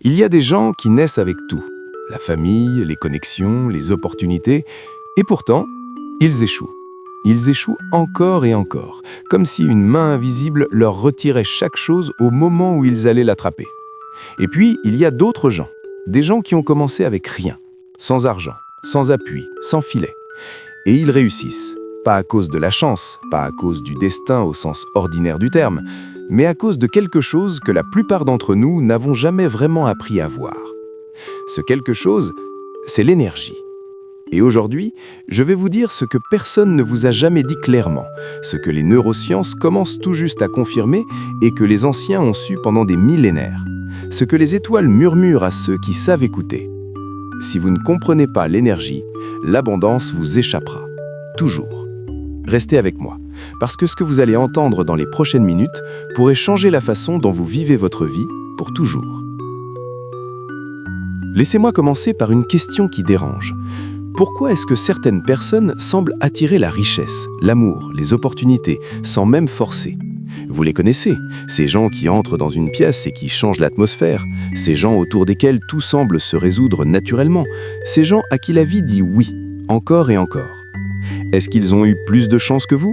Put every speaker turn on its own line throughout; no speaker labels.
Il y a des gens qui naissent avec tout, la famille, les connexions, les opportunités, et pourtant, ils échouent. Ils échouent encore et encore, comme si une main invisible leur retirait chaque chose au moment où ils allaient l'attraper. Et puis, il y a d'autres gens, des gens qui ont commencé avec rien, sans argent, sans appui, sans filet. Et ils réussissent, pas à cause de la chance, pas à cause du destin au sens ordinaire du terme, mais à cause de quelque chose que la plupart d'entre nous n'avons jamais vraiment appris à voir. Ce quelque chose, c'est l'énergie. Et aujourd'hui, je vais vous dire ce que personne ne vous a jamais dit clairement, ce que les neurosciences commencent tout juste à confirmer et que les anciens ont su pendant des millénaires, ce que les étoiles murmurent à ceux qui savent écouter. Si vous ne comprenez pas l'énergie, l'abondance vous échappera, toujours. Restez avec moi, parce que ce que vous allez entendre dans les prochaines minutes pourrait changer la façon dont vous vivez votre vie pour toujours. Laissez-moi commencer par une question qui dérange. Pourquoi est-ce que certaines personnes semblent attirer la richesse, l'amour, les opportunités, sans même forcer? Vous les connaissez, ces gens qui entrent dans une pièce et qui changent l'atmosphère, ces gens autour desquels tout semble se résoudre naturellement, ces gens à qui la vie dit oui, encore et encore. Est-ce qu'ils ont eu plus de chance que vous?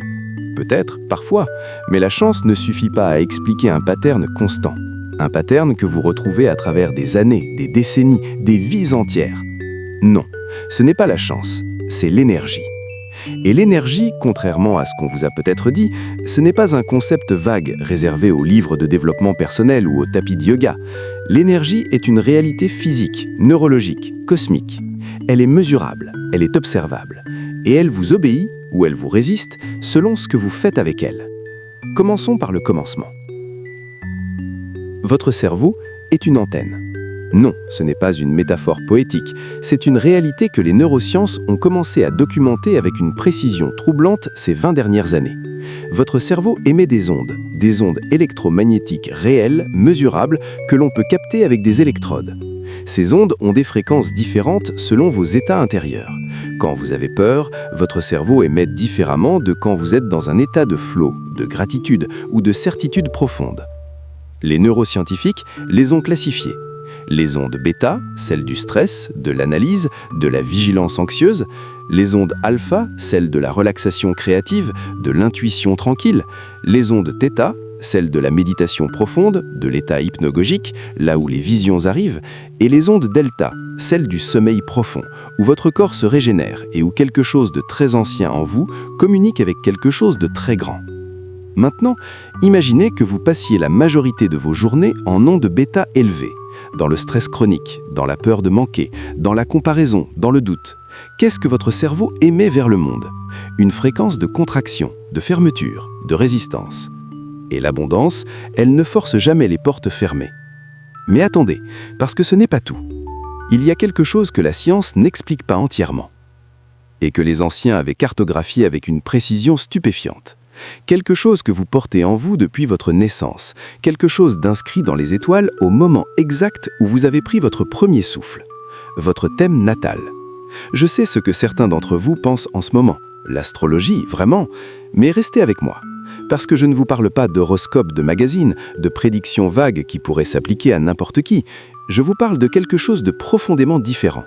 Peut-être, parfois, mais la chance ne suffit pas à expliquer un pattern constant. Un pattern que vous retrouvez à travers des années, des décennies, des vies entières. Non, ce n'est pas la chance, c'est l'énergie. Et l'énergie, contrairement à ce qu'on vous a peut-être dit, ce n'est pas un concept vague réservé aux livres de développement personnel ou au tapis de yoga. L'énergie est une réalité physique, neurologique, cosmique. Elle est mesurable, elle est observable. Et elle vous obéit ou elle vous résiste selon ce que vous faites avec elle. Commençons par le commencement. Votre cerveau est une antenne. Non, ce n'est pas une métaphore poétique, c'est une réalité que les neurosciences ont commencé à documenter avec une précision troublante ces 20 dernières années. Votre cerveau émet des ondes électromagnétiques réelles, mesurables, que l'on peut capter avec des électrodes. Ces ondes ont des fréquences différentes selon vos états intérieurs. Quand vous avez peur, votre cerveau émet différemment de quand vous êtes dans un état de flow, de gratitude ou de certitude profonde. Les neuroscientifiques les ont classifiées. Les ondes bêta, celles du stress, de l'analyse, de la vigilance anxieuse. Les ondes alpha, celles de la relaxation créative, de l'intuition tranquille. Les ondes θ, celles de la méditation profonde, de l'état hypnagogique, là où les visions arrivent. Et les ondes delta, celles du sommeil profond, où votre corps se régénère et où quelque chose de très ancien en vous communique avec quelque chose de très grand. Maintenant, imaginez que vous passiez la majorité de vos journées en ondes bêta élevées, dans le stress chronique, dans la peur de manquer, dans la comparaison, dans le doute. Qu'est-ce que votre cerveau émet vers le monde? Une fréquence de contraction, de fermeture, de résistance. Et l'abondance, elle ne force jamais les portes fermées. Mais attendez, parce que ce n'est pas tout. Il y a quelque chose que la science n'explique pas entièrement. Et que les anciens avaient cartographié avec une précision stupéfiante. Quelque chose que vous portez en vous depuis votre naissance, quelque chose d'inscrit dans les étoiles au moment exact où vous avez pris votre premier souffle, votre thème natal. Je sais ce que certains d'entre vous pensent en ce moment, l'astrologie, vraiment, mais restez avec moi, parce que je ne vous parle pas d'horoscope de magazine, de prédictions vagues qui pourraient s'appliquer à n'importe qui, je vous parle de quelque chose de profondément différent.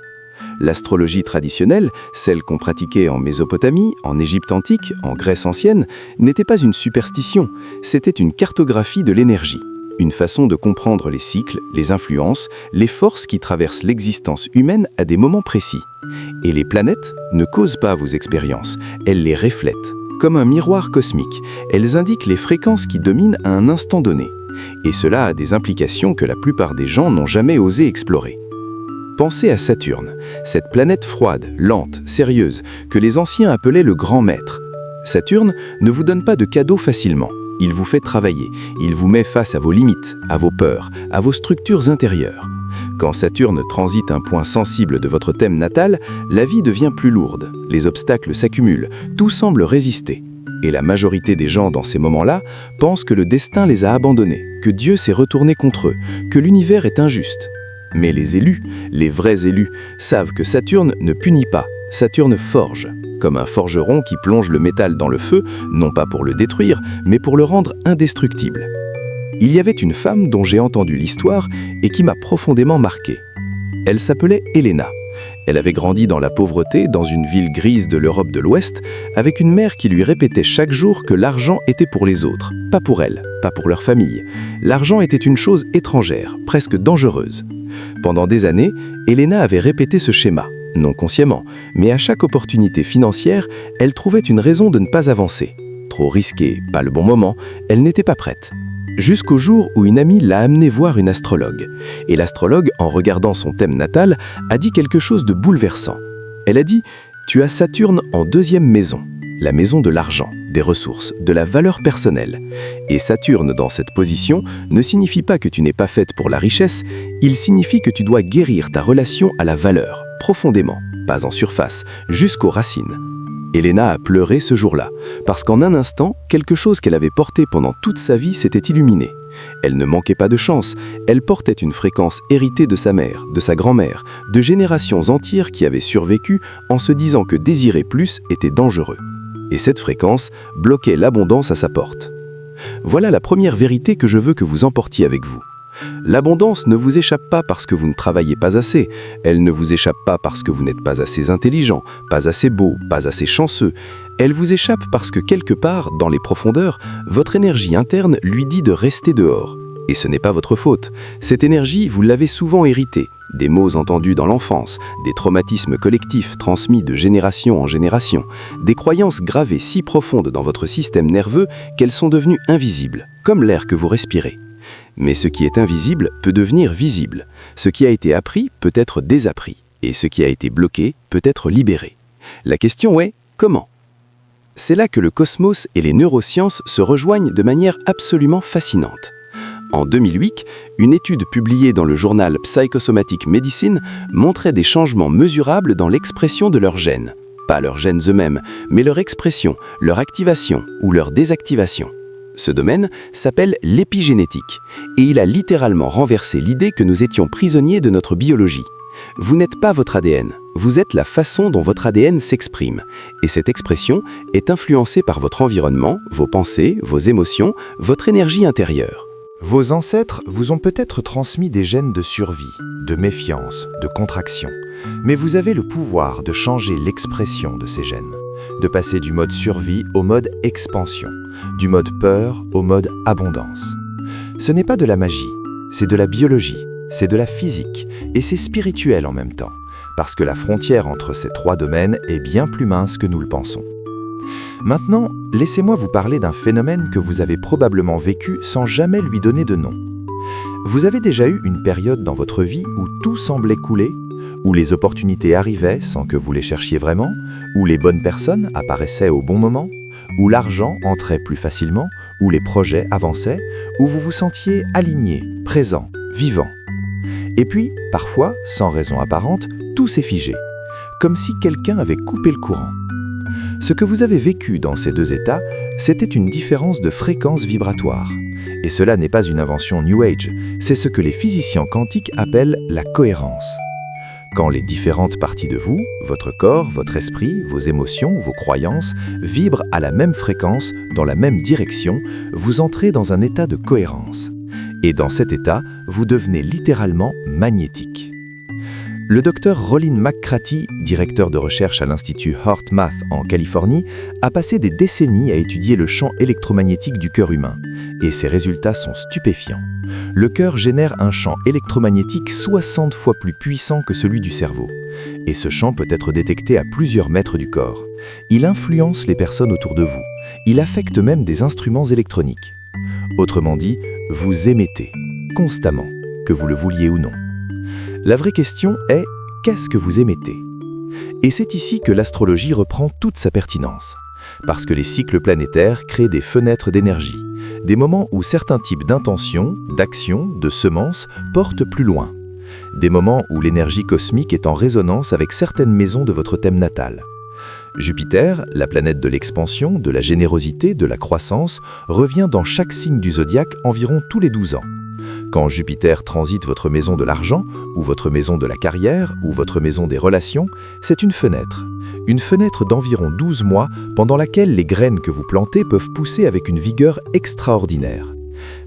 L'astrologie traditionnelle, celle qu'on pratiquait en Mésopotamie, en Égypte antique, en Grèce ancienne, n'était pas une superstition, c'était une cartographie de l'énergie. Une façon de comprendre les cycles, les influences, les forces qui traversent l'existence humaine à des moments précis. Et les planètes ne causent pas vos expériences, elles les reflètent. Comme un miroir cosmique, elles indiquent les fréquences qui dominent à un instant donné. Et cela a des implications que la plupart des gens n'ont jamais osé explorer. Pensez à Saturne, cette planète froide, lente, sérieuse, que les anciens appelaient le grand maître. Saturne ne vous donne pas de cadeaux facilement. Il vous fait travailler, il vous met face à vos limites, à vos peurs, à vos structures intérieures. Quand Saturne transite un point sensible de votre thème natal, la vie devient plus lourde, les obstacles s'accumulent, tout semble résister. Et la majorité des gens dans ces moments-là pensent que le destin les a abandonnés, que Dieu s'est retourné contre eux, que l'univers est injuste. Mais les élus, les vrais élus, savent que Saturne ne punit pas, Saturne forge, comme un forgeron qui plonge le métal dans le feu, non pas pour le détruire, mais pour le rendre indestructible. Il y avait une femme dont j'ai entendu l'histoire et qui m'a profondément marqué. Elle s'appelait Elena. Elle avait grandi dans la pauvreté, dans une ville grise de l'Europe de l'Ouest, avec une mère qui lui répétait chaque jour que l'argent était pour les autres, pas pour elle, pas pour leur famille. L'argent était une chose étrangère, presque dangereuse. Pendant des années, Elena avait répété ce schéma, non consciemment, mais à chaque opportunité financière, elle trouvait une raison de ne pas avancer. Trop risqué, pas le bon moment, elle n'était pas prête. Jusqu'au jour où une amie l'a amenée voir une astrologue. Et l'astrologue, en regardant son thème natal, a dit quelque chose de bouleversant. Elle a dit « Tu as Saturne en 2e maison, la maison de l'argent, des ressources, de la valeur personnelle. Et Saturne dans cette position ne signifie pas que tu n'es pas faite pour la richesse, il signifie que tu dois guérir ta relation à la valeur, profondément, pas en surface, jusqu'aux racines. » Elena a pleuré ce jour-là, parce qu'en un instant, quelque chose qu'elle avait porté pendant toute sa vie s'était illuminé. Elle ne manquait pas de chance, elle portait une fréquence héritée de sa mère, de sa grand-mère, de générations entières qui avaient survécu en se disant que désirer plus était dangereux. Et cette fréquence bloquait l'abondance à sa porte. Voilà la première vérité que je veux que vous emportiez avec vous. L'abondance ne vous échappe pas parce que vous ne travaillez pas assez, elle ne vous échappe pas parce que vous n'êtes pas assez intelligent, pas assez beau, pas assez chanceux, elle vous échappe parce que quelque part, dans les profondeurs, votre énergie interne lui dit de rester dehors. Et ce n'est pas votre faute. Cette énergie, vous l'avez souvent héritée, des mots entendus dans l'enfance, des traumatismes collectifs transmis de génération en génération, des croyances gravées si profondes dans votre système nerveux qu'elles sont devenues invisibles, comme l'air que vous respirez. Mais ce qui est invisible peut devenir visible. Ce qui a été appris peut être désappris. Et ce qui a été bloqué peut être libéré. La question est comment ? C'est là que le cosmos et les neurosciences se rejoignent de manière absolument fascinante. En 2008, une étude publiée dans le journal Psychosomatic Medicine montrait des changements mesurables dans l'expression de leurs gènes. Pas leurs gènes eux-mêmes, mais leur expression, leur activation ou leur désactivation. Ce domaine s'appelle l'épigénétique, et il a littéralement renversé l'idée que nous étions prisonniers de notre biologie. Vous n'êtes pas votre ADN, vous êtes la façon dont votre ADN s'exprime, et cette expression est influencée par votre environnement, vos pensées, vos émotions, votre énergie intérieure.
Vos ancêtres vous ont peut-être transmis des gènes de survie, de méfiance, de contraction, mais vous avez le pouvoir de changer l'expression de ces gènes, de passer du mode survie au mode expansion, du mode peur au mode abondance. Ce n'est pas de la magie, c'est de la biologie, c'est de la physique, et c'est spirituel en même temps, parce que la frontière entre ces 3 domaines est bien plus mince que nous le pensons. Maintenant, laissez-moi vous parler d'un phénomène que vous avez probablement vécu sans jamais lui donner de nom. Vous avez déjà eu une période dans votre vie où tout semblait couler, où les opportunités arrivaient sans que vous les cherchiez vraiment, où les bonnes personnes apparaissaient au bon moment, où l'argent entrait plus facilement, où les projets avançaient, où vous vous sentiez aligné, présent, vivant. Et puis, parfois, sans raison apparente, tout s'est figé, comme si quelqu'un avait coupé le courant. Ce que vous avez vécu dans ces 2 états, c'était une différence de fréquence vibratoire. Et cela n'est pas une invention New Age, c'est ce que les physiciens quantiques appellent la cohérence. Quand les différentes parties de vous, votre corps, votre esprit, vos émotions, vos croyances, vibrent à la même fréquence, dans la même direction, vous entrez dans un état de cohérence. Et dans cet état, vous devenez littéralement magnétique. Le docteur Rollin McCraty, directeur de recherche à l'Institut HeartMath en Californie, a passé des décennies à étudier le champ électromagnétique du cœur humain. Et ses résultats sont stupéfiants. Le cœur génère un champ électromagnétique 60 fois plus puissant que celui du cerveau. Et ce champ peut être détecté à plusieurs mètres du corps. Il influence les personnes autour de vous. Il affecte même des instruments électroniques. Autrement dit, vous émettez, constamment, que vous le vouliez ou non. La vraie question est, qu'est-ce que vous émettez ? Et c'est ici que l'astrologie reprend toute sa pertinence. Parce que les cycles planétaires créent des fenêtres d'énergie, des moments où certains types d'intentions, d'actions, de semences portent plus loin. Des moments où l'énergie cosmique est en résonance avec certaines maisons de votre thème natal. Jupiter, la planète de l'expansion, de la générosité, de la croissance, revient dans chaque signe du zodiaque environ tous les 12 ans. Quand Jupiter transite votre maison de l'argent, ou votre maison de la carrière, ou votre maison des relations, c'est une fenêtre d'environ 12 mois pendant laquelle les graines que vous plantez peuvent pousser avec une vigueur extraordinaire.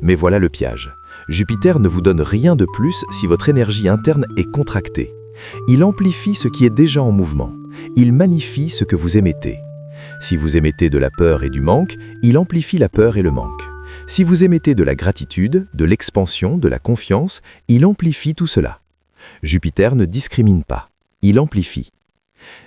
Mais voilà le piège. Jupiter ne vous donne rien de plus si votre énergie interne est contractée. Il amplifie ce qui est déjà en mouvement. Il magnifie ce que vous émettez. Si vous émettez de la peur et du manque, il amplifie la peur et le manque. Si vous émettez de la gratitude, de l'expansion, de la confiance, il amplifie tout cela. Jupiter ne discrimine pas, il amplifie.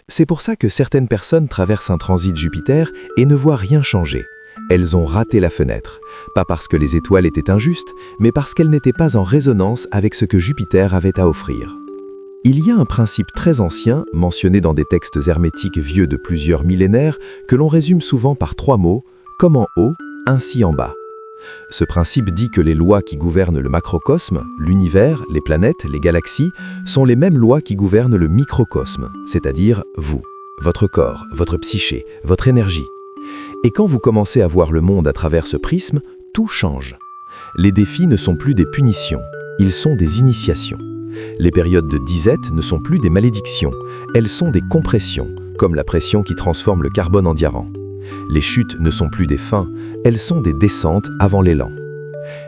C'est pour ça que certaines personnes traversent un transit Jupiter et ne voient rien changer. Elles ont raté la fenêtre, pas parce que les étoiles étaient injustes, mais parce qu'elles n'étaient pas en résonance avec ce que Jupiter avait à offrir. Il y a un principe très ancien, mentionné dans des textes hermétiques vieux de plusieurs millénaires, que l'on résume souvent par 3 mots, comme en haut, ainsi en bas. Ce principe dit que les lois qui gouvernent le macrocosme, l'univers, les planètes, les galaxies, sont les mêmes lois qui gouvernent le microcosme, c'est-à-dire vous, votre corps, votre psyché, votre énergie. Et quand vous commencez à voir le monde à travers ce prisme, tout change. Les défis ne sont plus des punitions, ils sont des initiations. Les périodes de disette ne sont plus des malédictions, elles sont des compressions, comme la pression qui transforme le carbone en diamant. Les chutes ne sont plus des fins, elles sont des descentes avant l'élan.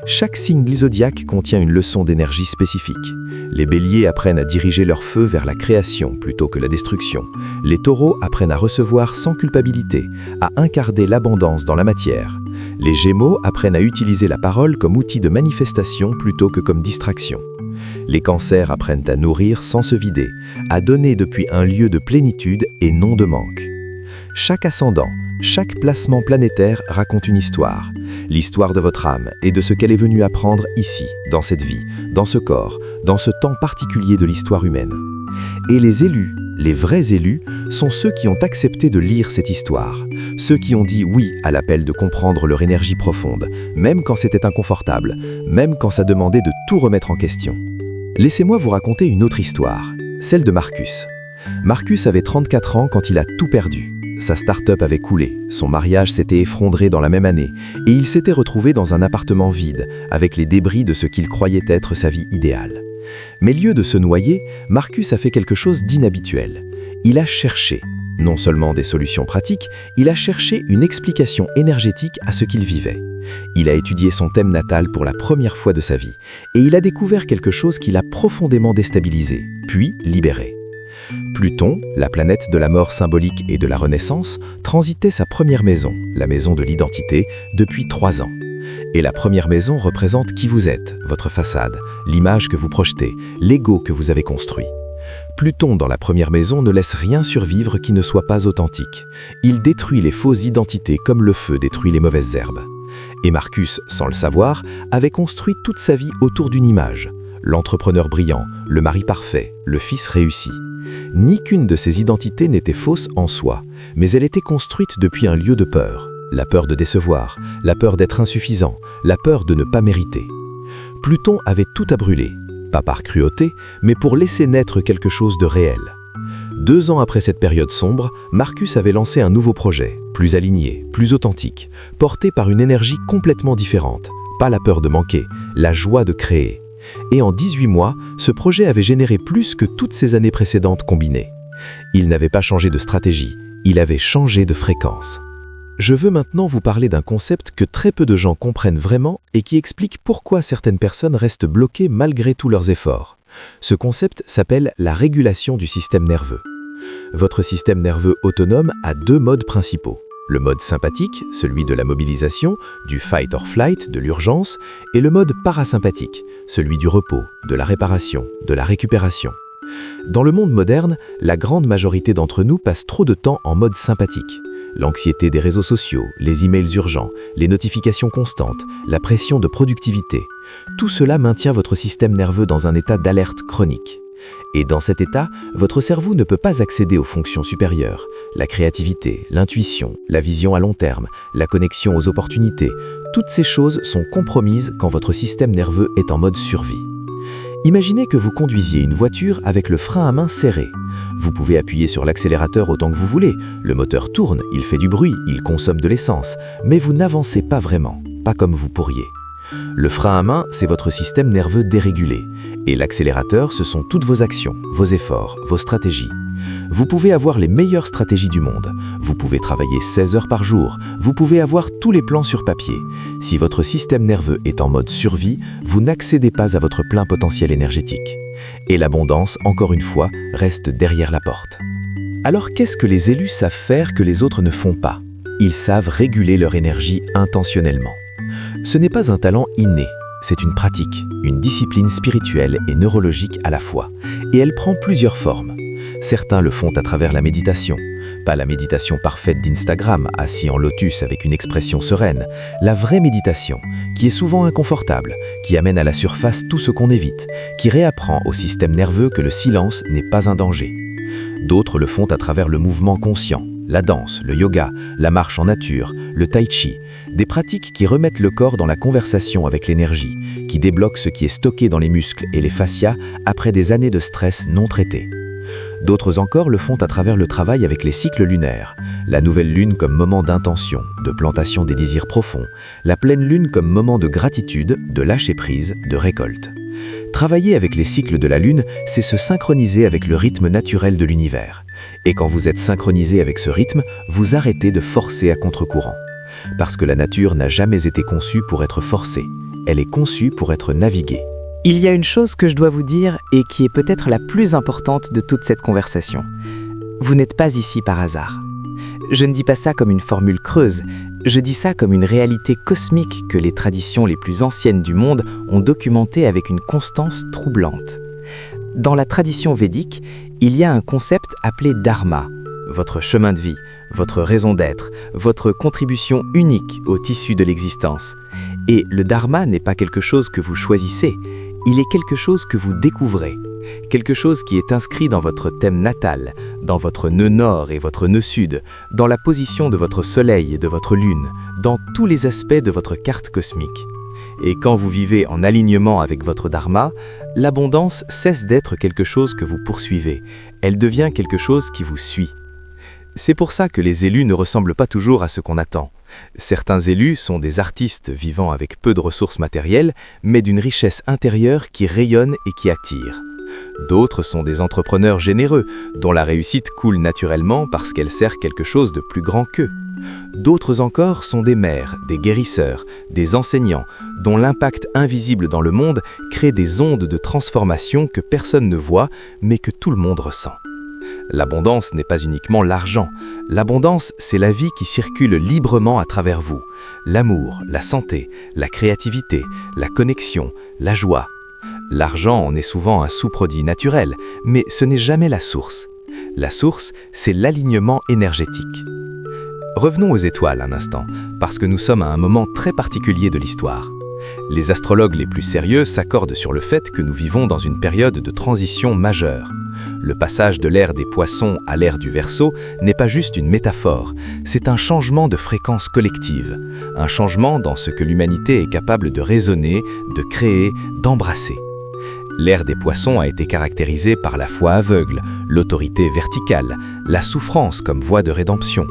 Chaque signe du zodiaque contient une leçon d'énergie spécifique. Les béliers apprennent à diriger leur feu vers la création plutôt que la destruction. Les taureaux apprennent à recevoir sans culpabilité, à incarner l'abondance dans la matière. Les gémeaux apprennent à utiliser la parole comme outil de manifestation plutôt que comme distraction. Les cancers apprennent à nourrir sans se vider, à donner depuis un lieu de plénitude et non de manque. Chaque ascendant, chaque placement planétaire raconte une histoire. L'histoire de votre âme et de ce qu'elle est venue apprendre ici, dans cette vie, dans ce corps, dans ce temps particulier de l'histoire humaine. Et les élus, les vrais élus, sont ceux qui ont accepté de lire cette histoire. Ceux qui ont dit oui à l'appel de comprendre leur énergie profonde, même quand c'était inconfortable, même quand ça demandait de tout remettre en question. Laissez-moi vous raconter une autre histoire, celle de Marcus. Marcus avait 34 ans quand il a tout perdu. Sa start-up avait coulé, son mariage s'était effondré dans la même année, et il s'était retrouvé dans un appartement vide, avec les débris de ce qu'il croyait être sa vie idéale. Mais lieu de se noyer, Marcus a fait quelque chose d'inhabituel. Il a cherché, non seulement des solutions pratiques, il a cherché une explication énergétique à ce qu'il vivait. Il a étudié son thème natal pour la première fois de sa vie, et il a découvert quelque chose qui l'a profondément déstabilisé, puis libéré. Pluton, la planète de la mort symbolique et de la renaissance, transitait sa première maison, la maison de l'identité, depuis 3 ans. Et la première maison représente qui vous êtes, votre façade, l'image que vous projetez, l'ego que vous avez construit. Pluton dans la première maison ne laisse rien survivre qui ne soit pas authentique. Il détruit les fausses identités comme le feu détruit les mauvaises herbes. Et Marcus, sans le savoir, avait construit toute sa vie autour d'une image. L'entrepreneur brillant, le mari parfait, le fils réussi. Ni qu'une de ces identités n'était fausse en soi, mais elle était construite depuis un lieu de peur. La peur de décevoir, la peur d'être insuffisant, la peur de ne pas mériter. Pluton avait tout à brûler, pas par cruauté, mais pour laisser naître quelque chose de réel. 2 ans après cette période sombre, Marcus avait lancé un nouveau projet, plus aligné, plus authentique, porté par une énergie complètement différente. Pas la peur de manquer, la joie de créer. Et en 18 mois, ce projet avait généré plus que toutes ces années précédentes combinées. Il n'avait pas changé de stratégie, il avait changé de fréquence. Je veux maintenant vous parler d'un concept que très peu de gens comprennent vraiment et qui explique pourquoi certaines personnes restent bloquées malgré tous leurs efforts. Ce concept s'appelle la régulation du système nerveux. Votre système nerveux autonome a 2 modes principaux. Le mode sympathique, celui de la mobilisation, du fight or flight, de l'urgence, et le mode parasympathique, celui du repos, de la réparation, de la récupération. Dans le monde moderne, la grande majorité d'entre nous passe trop de temps en mode sympathique. L'anxiété des réseaux sociaux, les emails urgents, les notifications constantes, la pression de productivité, tout cela maintient votre système nerveux dans un état d'alerte chronique. Et dans cet état, votre cerveau ne peut pas accéder aux fonctions supérieures, la créativité, l'intuition, la vision à long terme, la connexion aux opportunités. Toutes ces choses sont compromises quand votre système nerveux est en mode survie. Imaginez que vous conduisiez une voiture avec le frein à main serré. Vous pouvez appuyer sur l'accélérateur autant que vous voulez. Le moteur tourne, il fait du bruit, il consomme de l'essence, mais vous n'avancez pas vraiment, pas comme vous pourriez. Le frein à main, c'est votre système nerveux dérégulé. Et l'accélérateur, ce sont toutes vos actions, vos efforts, vos stratégies. Vous pouvez avoir les meilleures stratégies du monde. Vous pouvez travailler 16 heures par jour. Vous pouvez avoir tous les plans sur papier. Si votre système nerveux est en mode survie, vous n'accédez pas à votre plein potentiel énergétique. Et l'abondance, encore une fois, reste derrière la porte. Alors qu'est-ce que les élus savent faire que les autres ne font pas? Ils savent réguler leur énergie intentionnellement. Ce n'est pas un talent inné, c'est une pratique, une discipline spirituelle et neurologique à la fois. Et elle prend plusieurs formes. Certains le font à travers la méditation. Pas la méditation parfaite d'Instagram, assis en lotus avec une expression sereine. La vraie méditation, qui est souvent inconfortable, qui amène à la surface tout ce qu'on évite, qui réapprend au système nerveux que le silence n'est pas un danger. D'autres le font à travers le mouvement conscient, la danse, le yoga, la marche en nature, le tai chi, des pratiques qui remettent le corps dans la conversation avec l'énergie, qui débloquent ce qui est stocké dans les muscles et les fascias après des années de stress non traités. D'autres encore le font à travers le travail avec les cycles lunaires, la nouvelle lune comme moment d'intention, de plantation des désirs profonds, la pleine lune comme moment de gratitude, de lâcher prise, de récolte. Travailler avec les cycles de la lune, c'est se synchroniser avec le rythme naturel de l'univers. Et quand vous êtes synchronisé avec ce rythme, vous arrêtez de forcer à contre-courant. Parce que la nature n'a jamais été conçue pour être forcée, elle est conçue pour être naviguée.
Il y a une chose que je dois vous dire et qui est peut-être la plus importante de toute cette conversation. Vous n'êtes pas ici par hasard. Je ne dis pas ça comme une formule creuse, je dis ça comme une réalité cosmique que les traditions les plus anciennes du monde ont documentée avec une constance troublante. Dans la tradition védique, il y a un concept appelé dharma, votre chemin de vie, votre raison d'être, votre contribution unique au tissu de l'existence. Et le dharma n'est pas quelque chose que vous choisissez, il est quelque chose que vous découvrez, quelque chose qui est inscrit dans votre thème natal, dans votre nœud nord et votre nœud sud, dans la position de votre soleil et de votre lune, dans tous les aspects de votre carte cosmique. Et quand vous vivez en alignement avec votre dharma, l'abondance cesse d'être quelque chose que vous poursuivez, elle devient quelque chose qui vous suit. C'est pour ça que les élus ne ressemblent pas toujours à ce qu'on attend. Certains élus sont des artistes vivant avec peu de ressources matérielles, mais d'une richesse intérieure qui rayonne et qui attire. D'autres sont des entrepreneurs généreux, dont la réussite coule naturellement parce qu'elle sert quelque chose de plus grand qu'eux. D'autres encore sont des maires, des guérisseurs, des enseignants, dont l'impact invisible dans le monde crée des ondes de transformation que personne ne voit, mais que tout le monde ressent. L'abondance n'est pas uniquement l'argent. L'abondance, c'est la vie qui circule librement à travers vous. L'amour, la santé, la créativité, la connexion, la joie. L'argent en est souvent un sous-produit naturel, mais ce n'est jamais la source. La source, c'est l'alignement énergétique. Revenons aux étoiles un instant, parce que nous sommes à un moment très particulier de l'histoire. Les astrologues les plus sérieux s'accordent sur le fait que nous vivons dans une période de transition majeure. Le passage de l'ère des Poissons à l'ère du Verseau n'est pas juste une métaphore, c'est un changement de fréquence collective, un changement dans ce que l'humanité est capable de raisonner, de créer, d'embrasser. L'ère des Poissons a été caractérisée par la foi aveugle, l'autorité verticale, la souffrance comme voie de rédemption.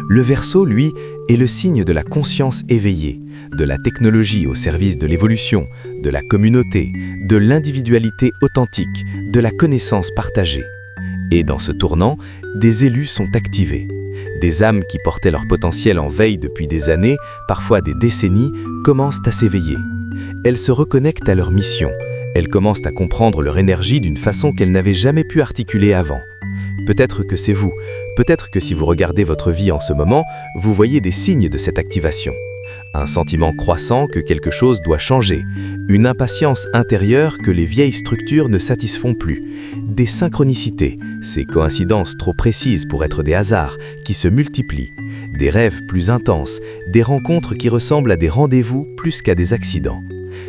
Le Verseau, lui, est le signe de la conscience éveillée, de la technologie au service de l'évolution, de la communauté, de l'individualité authentique, de la connaissance partagée. Et dans ce tournant, des élus sont activés. Des âmes qui portaient leur potentiel en veille depuis des années, parfois des décennies, commencent à s'éveiller. Elles se reconnectent à leur mission. Elles commencent à comprendre leur énergie d'une façon qu'elles n'avaient jamais pu articuler avant. Peut-être que c'est vous. Peut-être que si vous regardez votre vie en ce moment, vous voyez des signes de cette activation. Un sentiment croissant que quelque chose doit changer. Une impatience intérieure que les vieilles structures ne satisfont plus. Des synchronicités, ces coïncidences trop précises pour être des hasards, qui se multiplient. Des rêves plus intenses, des rencontres qui ressemblent à des rendez-vous plus qu'à des accidents.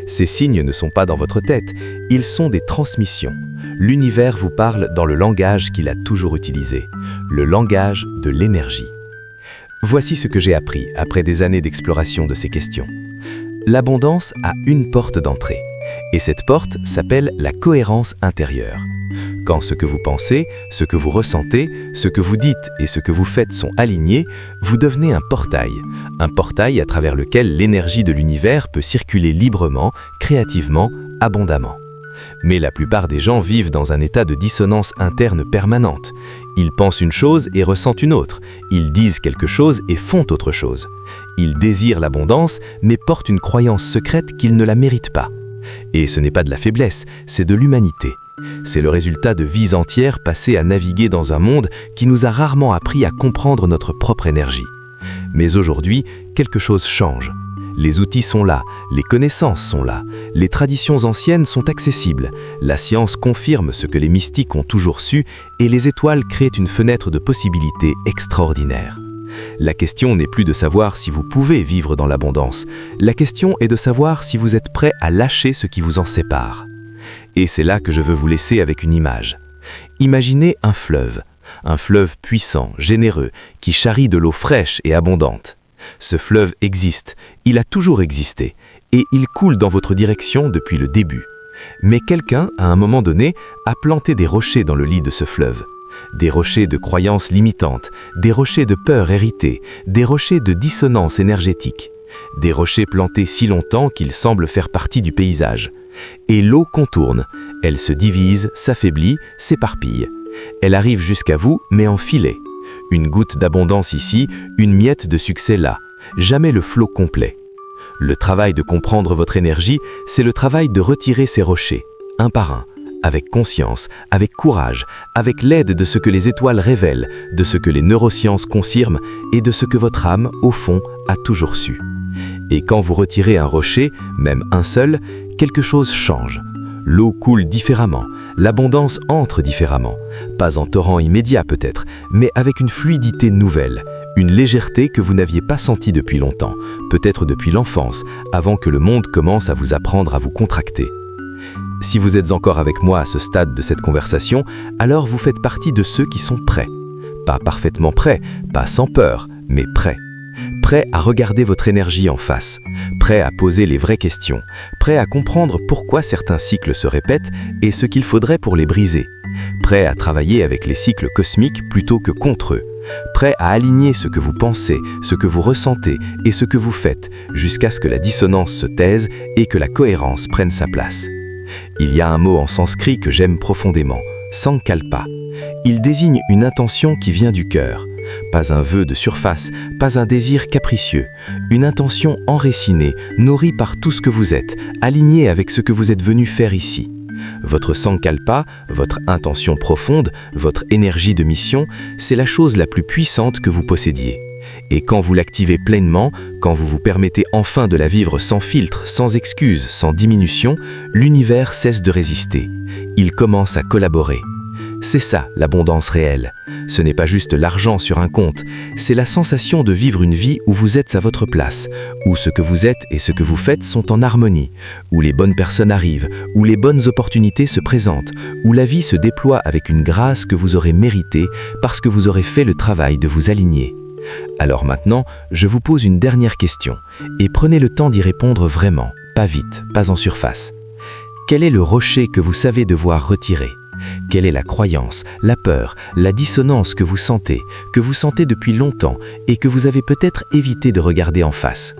Ces signes ne sont pas dans votre tête, ils sont des transmissions. L'univers vous parle dans le langage qu'il a toujours utilisé, le langage de l'énergie. Voici ce que j'ai appris après des années d'exploration de ces questions. L'abondance a une porte d'entrée, et cette porte s'appelle la cohérence intérieure. Quand ce que vous pensez, ce que vous ressentez, ce que vous dites et ce que vous faites sont alignés, vous devenez un portail à travers lequel l'énergie de l'univers peut circuler librement, créativement, abondamment.
Mais la plupart des gens vivent dans un état de dissonance interne permanente. Ils pensent une chose et ressentent une autre. Ils disent quelque chose et font autre chose. Ils désirent l'abondance, mais portent une croyance secrète qu'ils ne la méritent pas. Et ce n'est pas de la faiblesse, c'est de l'humanité. C'est le résultat de vies entières passées à naviguer dans un monde qui nous a rarement appris à comprendre notre propre énergie. Mais aujourd'hui, quelque chose change. Les outils sont là, les connaissances sont là, les traditions anciennes sont accessibles, la science confirme ce que les mystiques ont toujours su et les étoiles créent une fenêtre de possibilités extraordinaires. La question n'est plus de savoir si vous pouvez vivre dans l'abondance, la question est de savoir si vous êtes prêt à lâcher ce qui vous en sépare. Et c'est là que je veux vous laisser avec une image. Imaginez un fleuve puissant, généreux, qui charrie de l'eau fraîche et abondante. Ce fleuve existe, il a toujours existé, et il coule dans votre direction depuis le début. Mais quelqu'un, à un moment donné, a planté des rochers dans le lit de ce fleuve. Des rochers de croyances limitantes, des rochers de peur héritée, des rochers de dissonance énergétique. Des rochers plantés si longtemps qu'ils semblent faire partie du paysage. Et l'eau contourne, elle se divise, s'affaiblit, s'éparpille. Elle arrive jusqu'à vous, mais en filet. Une goutte d'abondance ici, une miette de succès là. Jamais le flot complet. Le travail de comprendre votre énergie, c'est le travail de retirer ces rochers, un par un, avec conscience, avec courage, avec l'aide de ce que les étoiles révèlent, de ce que les neurosciences confirment et de ce que votre âme, au fond, a toujours su. Et quand vous retirez un rocher, même un seul, quelque chose change. L'eau coule différemment, l'abondance entre différemment, pas en torrent immédiat peut-être, mais avec une fluidité nouvelle, une légèreté que vous n'aviez pas sentie depuis longtemps, peut-être depuis l'enfance, avant que le monde commence à vous apprendre à vous contracter. Si vous êtes encore avec moi à ce stade de cette conversation, alors vous faites partie de ceux qui sont prêts. Pas parfaitement prêts, pas sans peur, mais prêts. Prêt à regarder votre énergie en face, prêt à poser les vraies questions, prêt à comprendre pourquoi certains cycles se répètent et ce qu'il faudrait pour les briser, prêt à travailler avec les cycles cosmiques plutôt que contre eux, prêt à aligner ce que vous pensez, ce que vous ressentez et ce que vous faites, jusqu'à ce que la dissonance se taise et que la cohérence prenne sa place. Il y a un mot en sanskrit que j'aime profondément, sankalpa. Il désigne une intention qui vient du cœur. Pas un vœu de surface, pas un désir capricieux, une intention enracinée, nourrie par tout ce que vous êtes, alignée avec ce que vous êtes venu faire ici. Votre sankalpa, votre intention profonde, votre énergie de mission, c'est la chose la plus puissante que vous possédiez. Et quand vous l'activez pleinement, quand vous vous permettez enfin de la vivre sans filtre, sans excuse, sans diminution, l'univers cesse de résister. Il commence à collaborer. C'est ça, l'abondance réelle. Ce n'est pas juste l'argent sur un compte, c'est la sensation de vivre une vie où vous êtes à votre place, où ce que vous êtes et ce que vous faites sont en harmonie, où les bonnes personnes arrivent, où les bonnes opportunités se présentent, où la vie se déploie avec une grâce que vous aurez méritée parce que vous aurez fait le travail de vous aligner. Alors maintenant, je vous pose une dernière question, et prenez le temps d'y répondre vraiment, pas vite, pas en surface. Quel est le rocher que vous savez devoir retirer ? Quelle est la croyance, la peur, la dissonance que vous sentez depuis longtemps et que vous avez peut-être évité de regarder en face?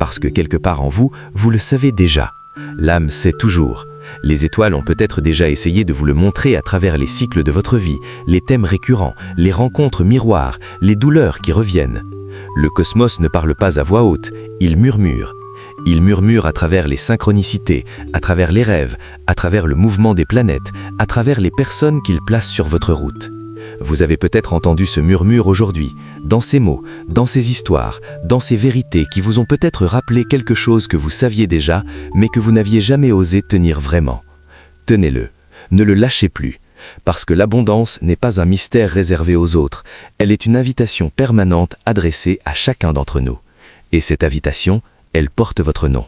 Parce que quelque part en vous, vous le savez déjà. L'âme sait toujours. Les étoiles ont peut-être déjà essayé de vous le montrer à travers les cycles de votre vie, les thèmes récurrents, les rencontres miroirs, les douleurs qui reviennent. Le cosmos ne parle pas à voix haute, il murmure. Il murmure à travers les synchronicités, à travers les rêves, à travers le mouvement des planètes, à travers les personnes qu'il place sur votre route. Vous avez peut-être entendu ce murmure aujourd'hui, dans ces mots, dans ces histoires, dans ces vérités qui vous ont peut-être rappelé quelque chose que vous saviez déjà, mais que vous n'aviez jamais osé tenir vraiment. Tenez-le, ne le lâchez plus, parce que l'abondance n'est pas un mystère réservé aux autres, elle est une invitation permanente adressée à chacun d'entre nous. Et cette invitation, elle porte votre nom.